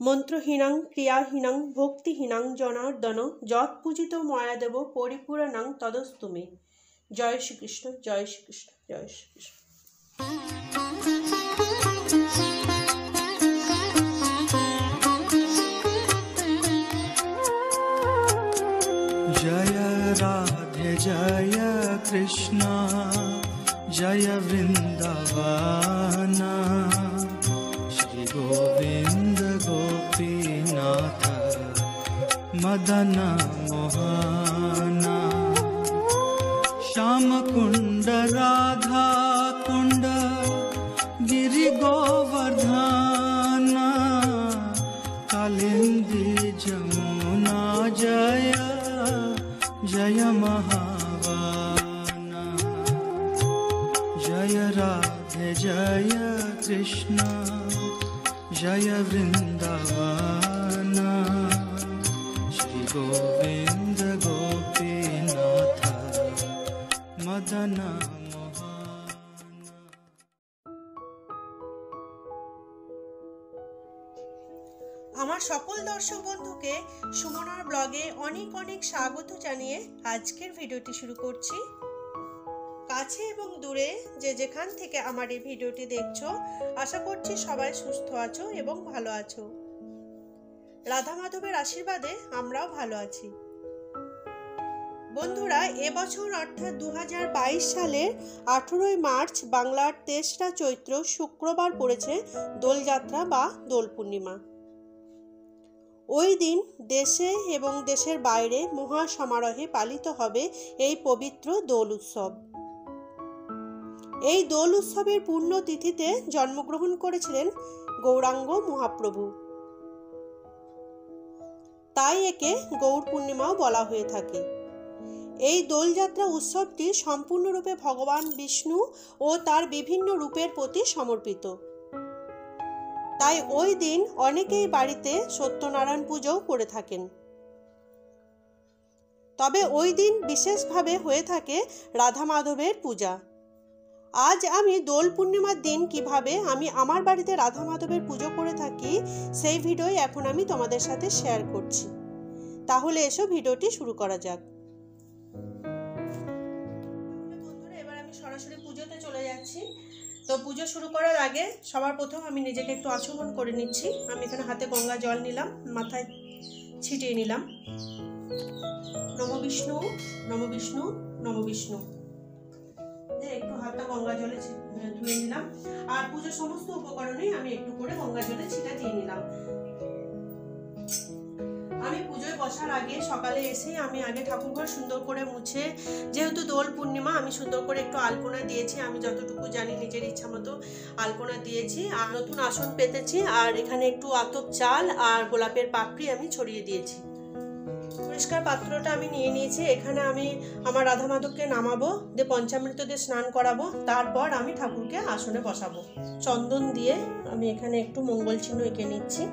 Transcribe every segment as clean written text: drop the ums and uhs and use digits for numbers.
মন্ত্রহীনাং ক্রিয়াহীনাং ভক্তিহীনাং জনার্দন যৎপূজিত ময়াদেব পরিপূরণাং তদস্তু মে। জয় শ্রীকৃষ্ণ, জয় শ্রীকৃষ্ণ, জয় শ্রীকৃষ্ণ। जय राधे जय कृष्ण जय वृंदावन श्री गोविंद गोपीनाथ मदन मोहन श्याम कुंड राधा कुंड गिरि गोवर्धन कालिंदी जमुना जय जय महावान जय राधे जय कृष्ण जय वृंदावन श्री गोविंद गोपीनाथ मदन আমার সকল দর্শক বন্ধুকে সুমনার ব্লগে অনেক অনেক স্বাগত জানিয়ে আজকের ভিডিওটি শুরু করছি। কাছে এবং দূরে যে যেখান থেকে আমার এই ভিডিওটি দেখছো, আশা করছি সবাই সুস্থ আছো এবং ভালো আছো। রাধা মাধবের আশীর্বাদে আমরাও ভালো আছি। বন্ধুরা, এবছর অর্থাৎ 2022 সালের 18 মার্চ বাংলার 23রা চৈত্র শুক্রবার পড়েছে দোলযাত্রা বা দোল পূর্ণিমা। ওই দিন দেশে এবং দেশের বাইরে মহা সমারোহে পালিত হবে এই পবিত্র দোল উৎসব। এই দোল উৎসবের পূর্ণ তিথিতে জন্মগ্রহণ করেছিলেন গৌরাঙ্গ মহাপ্রভু, তাই একে গৌর পূর্ণিমাও বলা হয়ে থাকে। এই দোলযাত্রা উৎসবটি সম্পূর্ণরূপে ভগবান বিষ্ণু ও তার বিভিন্ন রূপের প্রতি সমর্পিত। তাই ওই দিন অনেকেই বাড়িতে সত্যনারায়ণ পুজোও করে থাকেন। তবে ওই দিন বিশেষভাবে হয়ে থাকে রাধা মাধবের পূজা। আজ আমি দোল পূর্ণিমার দিন কিভাবে আমি আমার বাড়িতে রাধা মাধবের পুজো করে থাকি সেই ভিডিও এখন আমি তোমাদের সাথে শেয়ার করছি। তাহলে এসো ভিডিওটি শুরু করা যাক। বন্ধুরা, এবার আমি সরাসরি পুজোতে চলে যাচ্ছি। তো পুজো শুরু করার আগে সবার প্রথম আমি নিজেকে একটু আচমন করে নিচ্ছি। আমি এখানে হাতে গঙ্গা জল নিলাম, মাথায় ছিটিয়ে নিলাম। নম বিষ্ণু, নম বিষ্ণু, নম বিষ্ণু। একটু হাতটা গঙ্গা জলে ধুয়ে নিলাম। আর পুজোর সমস্ত উপকরণে আমি একটু করে গঙ্গা জলে ছিটা দিয়ে নিলাম। আমি পুজোয় বসার আগে সকালে এসেই আমি আগে ঠাকুরঘর সুন্দর করে মুছে, যেহেতু দোল পূর্ণিমা, আমি সুন্দর করে একটু আলপনা দিয়েছি। আমি যতটুকু জানি নিজের ইচ্ছা মতো আলপনা দিয়েছি। আর নতুন আসন পেতেছি। আর এখানে একটু আতপ চাল আর গোলাপের পাপড়ি আমি ছড়িয়ে দিয়েছি। পরিষ্কার পাত্রটা আমি নিয়ে নিয়েছি। এখানে আমি আমার রাধা মাধবকে নামাবো, দিয়ে পঞ্চামৃত দিয়ে স্নান করাবো। তারপর আমি ঠাকুরকে আসনে বসাবো। চন্দন দিয়ে আমি এখানে একটু মঙ্গল চিহ্ন এঁকে নিচ্ছি।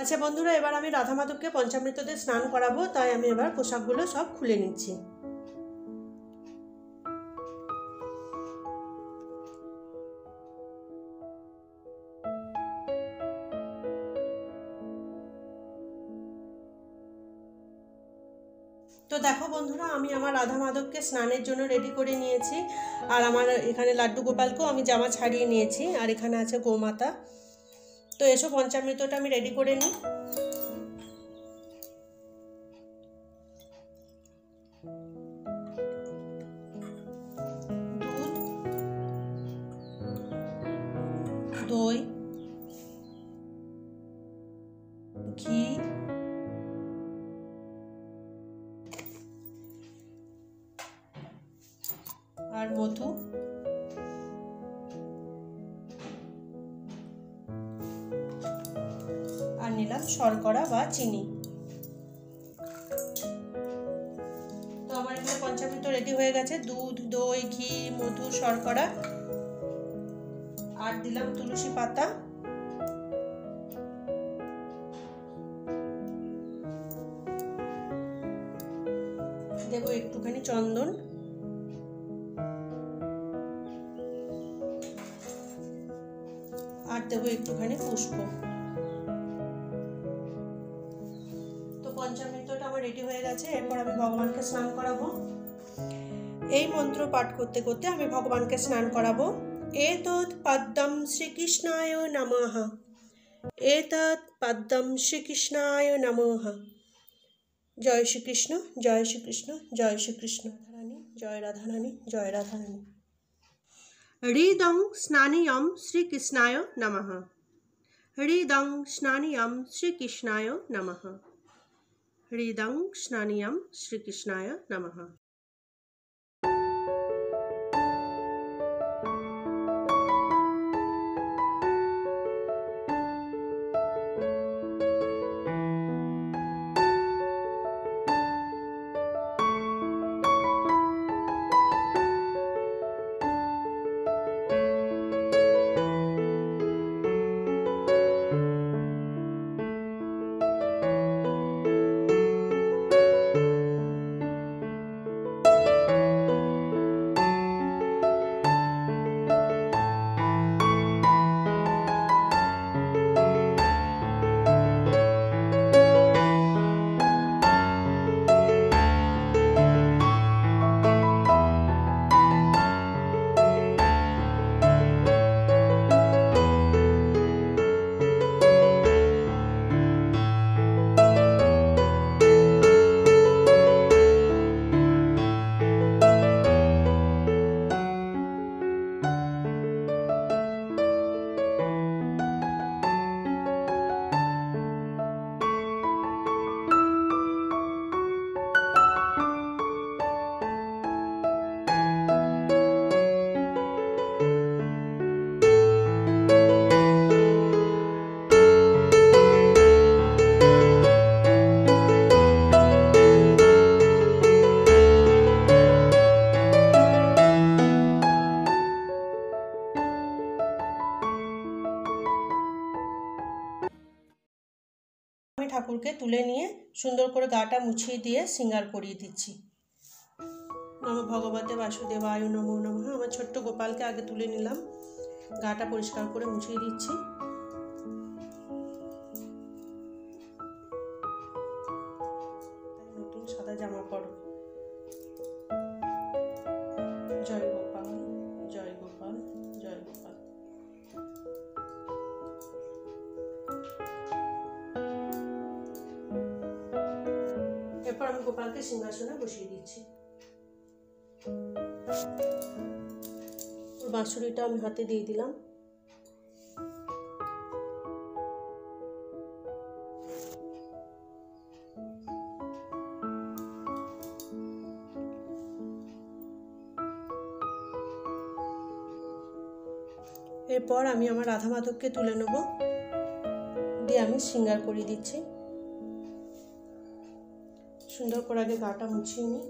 আচ্ছা বন্ধুরা, এবার আমি রাধা মাধবকে পঞ্চামৃত দিয়ে স্নান করাবো, তাই আমি এবার পোশাকগুলো সব খুলে নিচ্ছি। তো দেখো বন্ধুরা, আমি আমার রাধা মাধবকে স্নানের জন্য রেডি করে নিয়েছি। আর আমার এখানে লাড্ডু গোপালকেও আমি জামা ছাড়িয়ে নিয়েছি। আর এখানে আছে গোমাতা। তো এসব পঞ্চামৃতটা আমি রেডি করে নিই। দই, ঘি, আর মধু, আর নিলাম শর্করা বা চিনি। তো আমার এখানে পঞ্চামৃত রেডি হয়ে গেছে। দুধ, দই, ঘি, মধু, শর্করা, আর দিলাম তুলসী পাতা, দেবো একটুখানি চন্দন, আর দেবো একটুখানি পুষ্প। তো পঞ্চামৃতটা আমার রেডি হয়ে গেছে। এরপর আমি ভগবানকে স্নান করাবো। এই মন্ত্র পাঠ করতে করতে আমি ভগবানকে স্নান করাবো। এতৎ পদ্মং শ্রীকৃষ্ণায় নমঃ, এতৎ পদ্মং শ্রীকৃষ্ণায় নমঃ। জয় শ্রীকৃষ্ণ, জয় শ্রীকৃষ্ণ, জয় শ্রীকৃষ্ণ। রাধারানী, জয় রাধারানী, জয় রাধারানী। হৃদং স্নানিয়ম শ্রীকৃষ্ণায় নমঃ, হৃদং স্নানিয়ম শ্রীকৃষ্ণায় নমঃ, হৃদং স্নানিয়ম শ্রীকৃষ্ণায় নমঃ। আমি ঠাকুরকে তুলে নিয়ে সুন্দর করে গাটা মুছিয়ে দিয়ে শৃঙ্গার করিয়ে দিচ্ছি। নমো ভগবতে বাসুদেবায় নমো নমঃ। আমার ছোট্ট গোপালকে আগে তুলে নিলাম, গাটা পরিষ্কার করে মুছিয়ে দিচ্ছি। নতুন সাদা জামা পরো। জয় গোপাল, জয় গোপাল, জয় গোপাল। এরপর আমি গোপালকে সিংহাসনে বসিয়ে দিচ্ছি। ওর বাঁশুরিটা আমি হাতে দিয়ে দিলাম। এরপর আমি আমার রাধা মাধবকে তুলে নেব, দিয়ে আমি শৃঙ্গার করিয়ে দিচ্ছি। সুন্দর করে আগে গাটা মুছিয়ে নিই।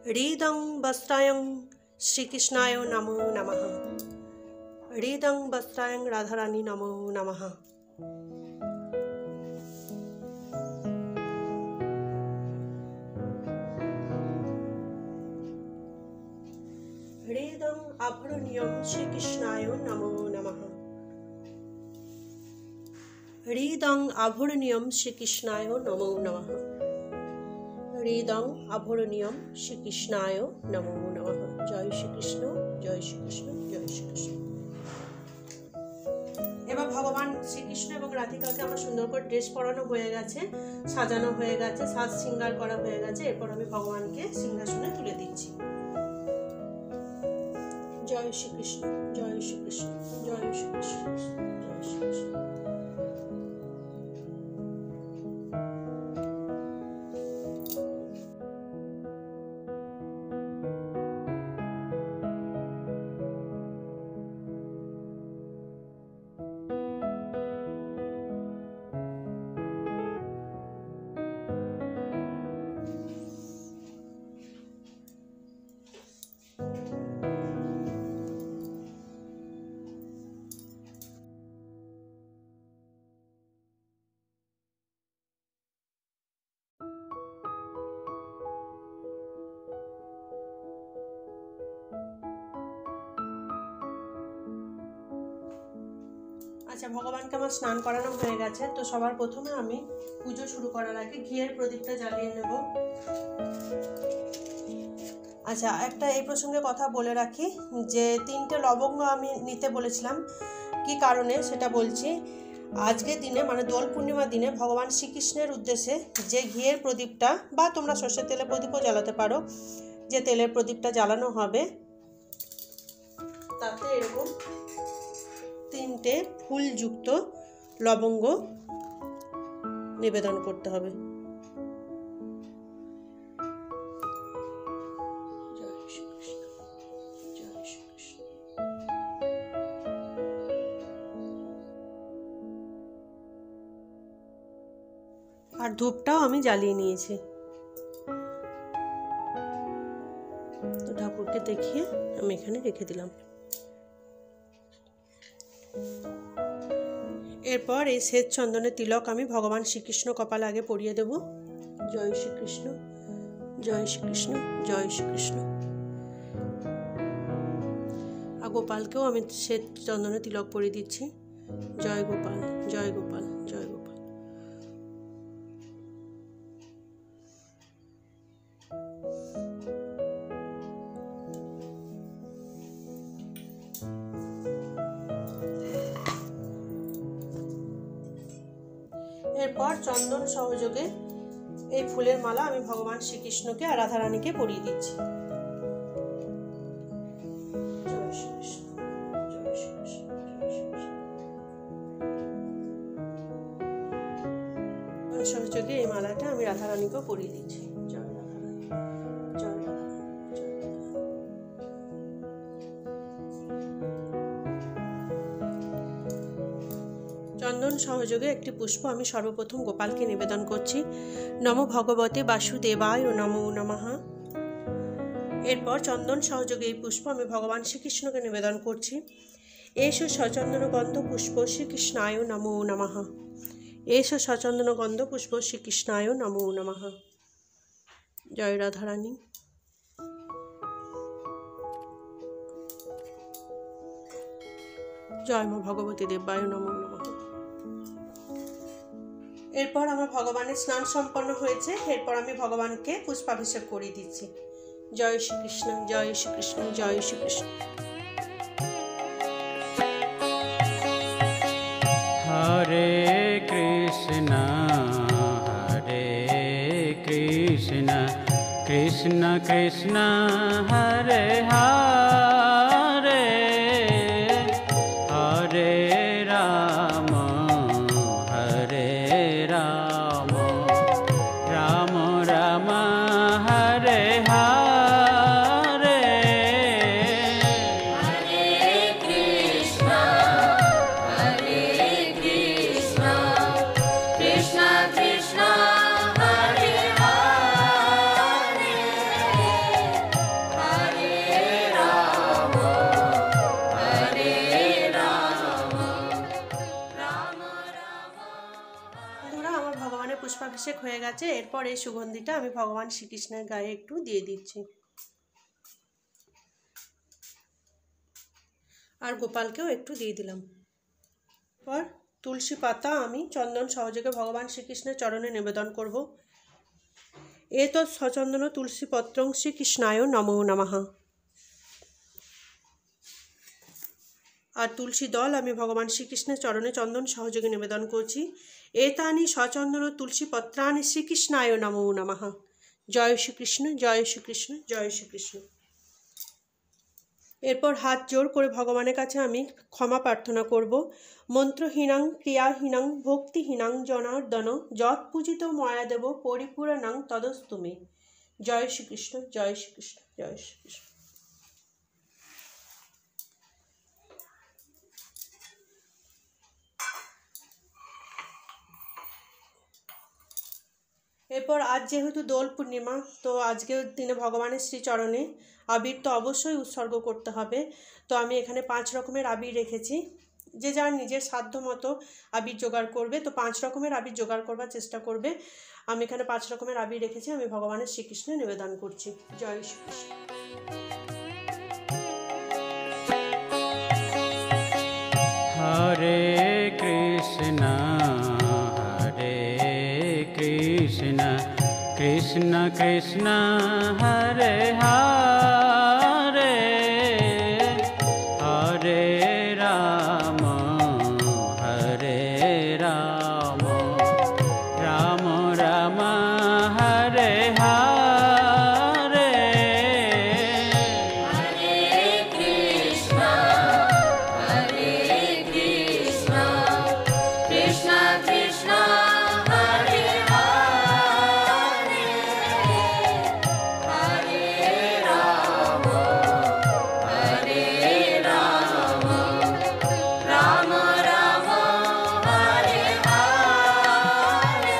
হৃদং বস্ত্রায়ং শ্রীকৃষ্ণায় নমো নমঃ, হৃদং বস্ত্রায়ং রাধারানী নমো নমঃ। হৃদং আভরণীয়ং শ্রীকৃষ্ণায় নমো নমঃ, হৃদং আভরণীয়ং শ্রীকৃষ্ণায় নমো নমঃ, হৃদং আভরণীয়ং শ্রীকৃষ্ণায় নমো নমঃ। জয় শ্রীকৃষ্ণ, জয় শ্রীকৃষ্ণ, জয় শ্রীকৃষ্ণ। এবার ভগবান শ্রীকৃষ্ণ এবং রাধিকাকে আমার সুন্দর করে ড্রেস পরানো হয়ে গেছে, সাজানো হয়ে গেছে, সাজ শৃঙ্গার করা হয়ে গেছে। এরপর আমি ভগবানকে সিংহাসনে তুলে দিচ্ছি। জয় শ্রীকৃষ্ণ, জয় শ্রীকৃষ্ণ, জয় শ্রীকৃষ্ণ, জয় শ্রীকৃষ্ণ। আচ্ছা, ভগবানকে আমার স্নান করানো হয়ে গেছে। তো সবার প্রথমে আমি পুজো শুরু করার আগে ঘিয়ের প্রদীপটা জ্বালিয়ে নেব। আচ্ছা, একটা এই প্রসঙ্গে কথা বলে রাখি যে 3টে লবঙ্গ আমি নিতে বলেছিলাম, কি কারণে সেটা বলছি। আজকের দিনে মানে দোল পূর্ণিমার দিনে ভগবান শ্রীকৃষ্ণের উদ্দেশ্যে যে ঘিয়ের প্রদীপটা, বা তোমরা সর্ষের তেলের প্রদীপও জ্বালাতে পারো, যে তেলের প্রদীপটা জ্বালানো হবে তাতে এরকম 3টে ফুলযুক্ত লবঙ্গ নিবেদন করতে হবে। আর ধূপটাও আমি জ্বালিয়ে নিয়েছি। তো ঠাকুরকে দেখিয়ে আমি এখানে রেখে দিলাম। এরপর এই শ্বেত চন্দনের তিলক আমি ভগবান শ্রীকৃষ্ণ কপালে আগে পরিয়ে দেব। জয় শ্রীকৃষ্ণ, জয় শ্রীকৃষ্ণ, জয় শ্রীকৃষ্ণ। আর গোপালকেও আমি শ্বেত চন্দনের তিলক পরিয়ে দিচ্ছি। জয় গোপাল, জয় গোপাল, জয় গোপাল। এরপর চন্দন সহযোগে এই ফুলের মালা আমি ভগবান শ্রীকৃষ্ণকে আর রাধারানীকে পরিয়ে দিচ্ছি। জয় শ্রীকৃষ্ণ, জয় শ্রীকৃষ্ণ, জয় শ্রীকৃষ্ণ। সহযোগে এই মালাটা আমি রাধারানীকেও পরিয়ে দিচ্ছি। জয় রাধারানী, জয় রাধারানী, জয় রাধারানী। চন্দন সহযোগে একটি পুষ্প আমি সর্বপ্রথম গোপালকে নিবেদন করছি। নমো ভগবতে বাসুদেবায় ও নমো নমঃ। এরপর চন্দন সহযোগে এই পুষ্প আমি ভগবান শ্রীকৃষ্ণকে নিবেদন করছি। এষ সচন্দন গন্ধ পুষ্প শ্রীকৃষ্ণায় নমো নমঃ। এষ সচন্দন গন্ধ পুষ্প শ্রীকৃষ্ণায় নমো নমঃ। জয় রাধারানী। জয় মা ভগবতী দেবায় নমো নমঃ। এরপর আমার ভগবানের স্নান সম্পন্ন হয়েছে। এরপর আমি ভগবানকে পুষ্পাভিষেক করিয়ে দিচ্ছি। জয় শ্রীকৃষ্ণ, জয় শ্রীকৃষ্ণ, জয় শ্রীকৃষ্ণ। হরে কৃষ্ণ, হরে কৃষ্ণ, কৃষ্ণ কৃষ্ণ হরে হরে, হরে রাম, হরে রাম, রাম রাম হরে হরে। হরে কৃষ্ণ, কৃষ্ণ কৃষ্ণ হরে হরে, হরে রাম, হরে রাম, রাম রাম। বন্ধুরা, আমার ভগবানের পুষ্পাভিষেক হয়ে গেছে। এরপর এই সুগন্ধিটা আমি ভগবান শ্রীকৃষ্ণের গায়ে একটু দিয়ে দিচ্ছি। আর গোপালকেও একটু দিয়ে দিলাম। পর তুলসী পাতা আমি চন্দন সহযোগে ভগবান শ্রীকৃষ্ণের চরণে নিবেদন করব। এতৎ সচন্দন তুলসী পত্রং শ্রীকৃষ্ণায় নমো নমঃ। আর তুলসী দল আমি ভগবান শ্রীকৃষ্ণের চরণে চন্দন সহযোগে নিবেদন করছি। এতানি সচন্দন তুলসী পত্রানি শ্রীকৃষ্ণায় নমো নমঃ। জয় শ্রীকৃষ্ণ, জয় শ্রীকৃষ্ণ, জয় শ্রীকৃষ্ণ। এরপর হাত জোর করে ভগবানের কাছে আমি ক্ষমা প্রার্থনা করব। মন্ত্রহীনাং ক্রিয়াহীনাং ভক্তিহীনাং জনার্দন যৎ পূজিত ময়াদেব পরিপূরণাং তদস্তুমে। জয় শ্রীকৃষ্ণ, জয় শ্রীকৃষ্ণ, জয় শ্রীকৃষ্ণ। এরপর আজ যেহেতু দোল পূর্ণিমা, তো আজকের দিনে ভগবানের শ্রীচরণে আবির তো অবশ্যই উৎসর্গ করতে হবে। তো আমি এখানে 5 রকমের আবির রেখেছি। যে যার নিজের সাধ্য মতো আবির জোগাড় করবে, তো 5 রকমের আবির জোগাড় করবার চেষ্টা করবে। আমি এখানে 5 রকমের আবির রেখেছি, আমি ভগবানের শ্রীকৃষ্ণে নিবেদন করছি। জয় শ্রীকৃষ্ণ। হরে কৃষ্ণ হরে কৃষ্ণ কৃষ্ণ কৃষ্ণ হরে হরে হরে রাম হরে Ram Ram Ram Hare Hare Hare Krishna, Krishna Krishna, Hare Hare, Hare Rama, Hare Rama, Rama Rama, Hare Hare.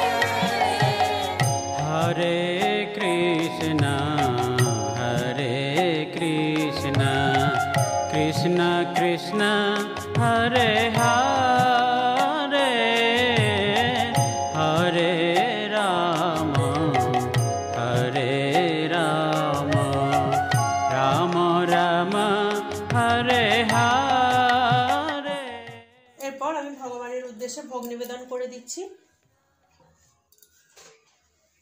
हरे कृष्ण कृष्ण कृष्ण हरे हरे हरे राम राम राम हरे हरे। এরপর আমি ভগবানের উদ্দেশ্যে ভোগ নিবেদন করে দিচ্ছি।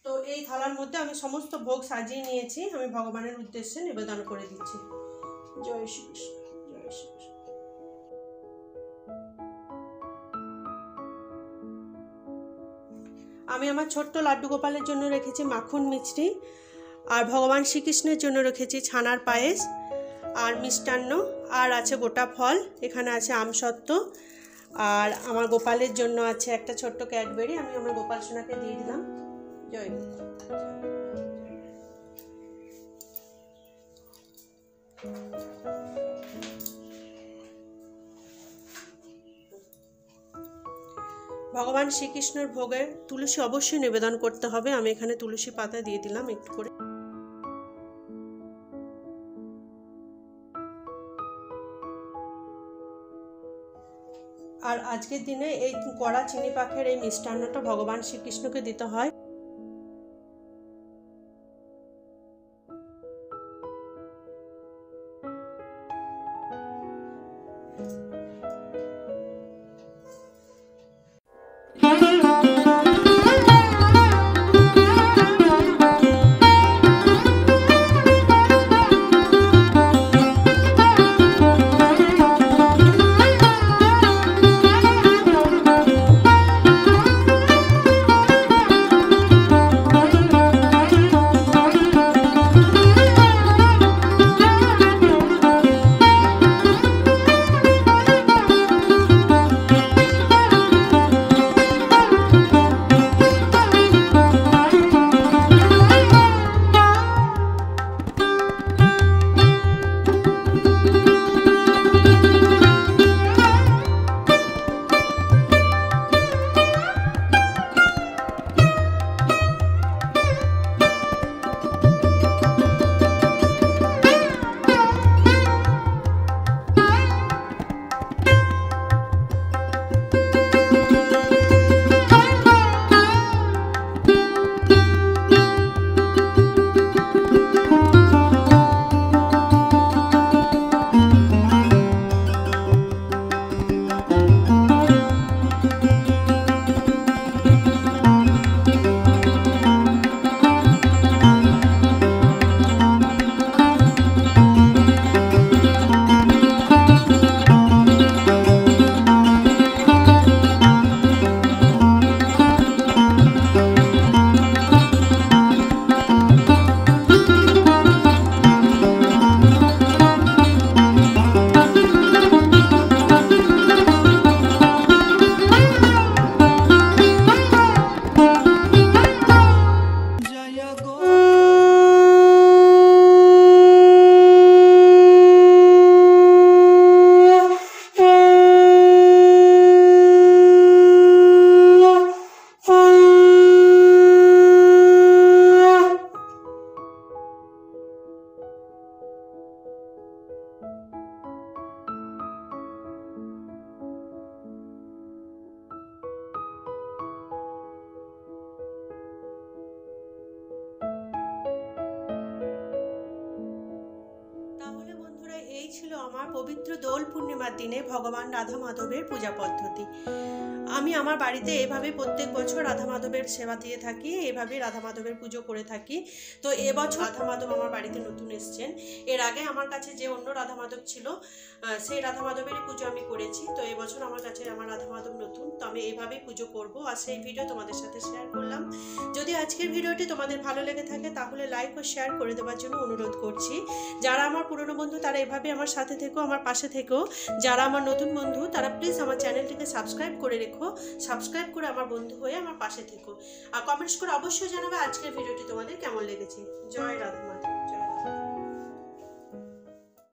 তো এই থালার মধ্যে আমি সমস্ত ভোগ সাজিয়ে নিয়েছি, আমি ভগবানের উদ্দেশ্যে নিবেদন করে দিচ্ছি। জয় শ্রীকৃষ্ণ, জয় শ্রীকৃষ্ণ। আমি আমার ছোট্ট লাড্ডু গোপালের জন্য রেখেছি মাখন মিষ্টি, আর ভগবান শ্রীকৃষ্ণের জন্য রেখেছি ছানার পায়েস আর মিষ্টান্ন, আর আছে গোটা ফল, এখানে আছে আমসত্ত্ব, আর আমার গোপালের জন্য আছে একটা ছোট্ট ক্যাডবেরি, আমি আমার গোপাল সোনাকে দিয়ে দিলাম। জয় গোপাল। ভগবান শ্রীকৃষ্ণের ভোগে তুলসী অবশ্যই নিবেদন করতে হবে, আমি এখানে তুলসী পাতা দিয়ে দিলাম একটু করে। আর আজকের দিনে এই কড়া চিনি পাখের এই মিষ্টান্নটা ভগবান শ্রীকৃষ্ণকে দিতে হয়। আমার পবিত্র দোল পূর্ণিমার দিনে ভগবান রাধা মাধবের পূজা পদ্ধতি। আমি আমার বাড়িতে এভাবে প্রত্যেক বছর রাধা মাধবের সেবা দিয়ে থাকি, এভাবেই রাধা মাধবের পুজো করে থাকি। তো এবছর রাধা মাধব আমার বাড়িতে নতুন এসছেন। এর আগে আমার কাছে যে অন্য রাধা মাধব ছিল সেই রাধা মাধবেরই পুজো আমি করেছি। তো এবছর আমার কাছে আমার রাধা মাধব নতুন, তো আমি এইভাবেই পুজো করব আর সেই ভিডিও তোমাদের সাথে শেয়ার করলাম। যদি আজকের ভিডিওটি তোমাদের ভালো লেগে থাকে তাহলে লাইক ও শেয়ার করে দেওয়ার জন্য অনুরোধ করছি। যারা আমার পুরনো বন্ধু তারা এভাবে আমার সাথে থেকো, আমার পাশে থেকো। যারা আমার নতুন বন্ধু তারা প্লিজ আমার চ্যানেলটিকে সাবস্ক্রাইব করে রেখো, সাবস্ক্রাইব করে আমার বন্ধু হয়ে আমার পাশে থেকো। আর কমেন্টস করে অবশ্যই জানাবে আজকের ভিডিওটি তোমাদের কেমন লেগেছে। জয় রাধা মাধব, জয় রাধা।